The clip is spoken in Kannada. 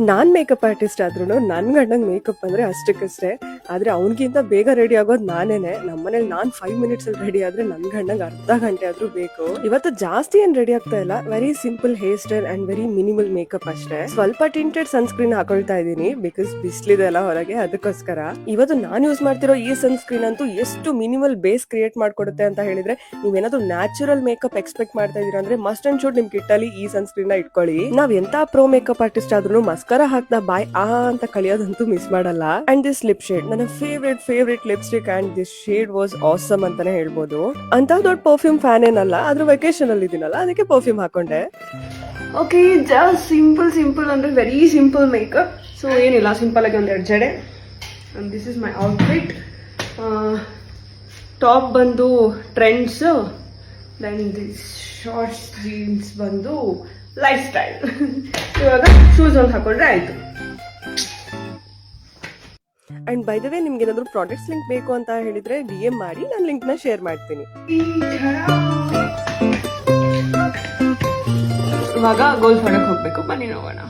ನಾನ್ ಮೇಕಪ್ ಆರ್ಟಿಸ್ಟ್ ಆದ್ರೂ ನನ್ ಗಂಡಂಗ್ ಮೇಕಪ್ ಅಂದ್ರೆ ಅಷ್ಟಕ್ಕಷ್ಟೇ. ಆದ್ರೆ ಅವನಿಗಿಂತ ಬೇಗ ರೆಡಿ ಆಗೋದು ನಾನೇನೆ. ನಮ್ಮನೇಲಿ ನಾನ್ 5 ಮಿನಿಟ್ಸ್ ಅಲ್ಲಿ ರೆಡಿ ಆದ್ರೆ ನನ್ ಗಂಡಂಗ್ ಅರ್ಧ ಗಂಟೆ ಆದ್ರೂ ಬೇಕು. ಇವತ್ತು ಜಾಸ್ತಿ ಏನ್ ರೆಡಿ ಆಗ್ತಾ ಇಲ್ಲ, very simple hair style and very minimal makeup ಅಷ್ಟೇ. ಸ್ವಲ್ಪ ಟಿಂಟೆಡ್ ಸನ್ಸ್ಕ್ರೀನ್ ಹಾಕೊಳ್ತಾ ಇದೀನಿ ಬಿಕಾಸ್ ಬಿಸ್ಲಿದೆ ಅಲ್ಲ ಹೊರಗೆ, ಅದಕ್ಕೋಸ್ಕರ. ಇವತ್ತು ನಾನ್ ಯೂಸ್ ಮಾಡ್ತಿರೋ ಈ ಸನ್ಸ್ಕ್ರೀನ್ ಅಂತೂ ಎಷ್ಟು ಮಿನಿಮಲ್ ಬೇಸ್ ಕ್ರಿಯೇಟ್ ಮಾಡ್ಕೊಡುತ್ತೆ ಅಂತ ಹೇಳಿದ್ರೆ, ನೀವೇನಾದ್ರೂ ನ್ಯಾಚುರಲ್ ಮೇಕಪ್ ಎಕ್ಸ್ಪೆಕ್ಟ್ ಮಾಡ್ತಾ ಇದೀರಾ ಅಂದ್ರೆ ಮಸ್ಟ್ ಅಂಡ್ ಶುಡ್ ನಿಮ್ ಕಿಟ್ಟಲ್ಲಿ ಈ ಸನ್ಸ್ಕ್ರೀನ್ ನ ಇಟ್ಕೊಳ್ಳಿ. ನಾವ್ ಎಂತ ಪ್ರೋ ಮೇಕಪ್ ಆರ್ಟಿಸ್ಟ್ ಆದ್ರೂ ಮಸ್ಕರ ಹಾಕ್ದ ಬಾಯ್ ಅಂತ ಕಳಿಯೋದಂತೂ ಮಿಸ್ ಮಾಡಲ್ಲ. ಅಂಡ್ ದಿಸ್ ಲಿಪ್ ಶೇಡ್ ನನ್ನ favourite lipstick and this shade was awesome ಅಂತಾನೆ ಹೇಳ್ಬೋದು. ಅಂತ ದೊಡ್ಡ ಪರ್ಫ್ಯೂಮ್ ಫ್ಯಾನ್ ಏನಲ್ಲ, ಆದ್ರೂ ವೆಕೇಶನ್ ಅಲ್ಲಿ ಇದೀನಲ್ಲ ಅದಕ್ಕೆ ಪರ್ಫ್ಯೂಮ್ ಹಾಕೊಂಡೆ. ಓಕೆ, ಜಸ್ಟ್ ಸಿಂಪಲ್ ಅಂದ್ರೆ ವೆರಿ ಸಿಂಪಲ್ ಮೇಕಪ್. ಸೊ ಏನಿಲ್ಲ, ಸಿಂಪಲ್ ಆಗಿ ಒಂದೆರಡು ಜಡೆ. And this is my outfit. Top ಬಂದು trends, then this shorts jeans ಬಂದು ಲೈಫ್ ಸ್ಟೈಲ್. ಇವಾಗ ಶೂಸ್ ಒಂದು ಹಾಕೊಂಡ್ರೆ ಆಯ್ತು. ಅಂಡ್ ಬೈ ದ ವೇ, ನಿಮ್ಗೆ ಏನಾದ್ರು ಪ್ರಾಡಕ್ಟ್ಸ್ ಲಿಂಕ್ ಬೇಕು ಅಂತ ಹೇಳಿದ್ರೆ DM ಮಾಡಿ, ನಾನು ಲಿಂಕ್ ನ ಶೇರ್ ಮಾಡ್ತೀನಿ. ಇವಾಗ ಗೋಲ್ಫ್ ಹೊರಗೆ ಹೋಗ್ಬೇಕು, ಬನ್ನಿ ನೋಡೋಣ.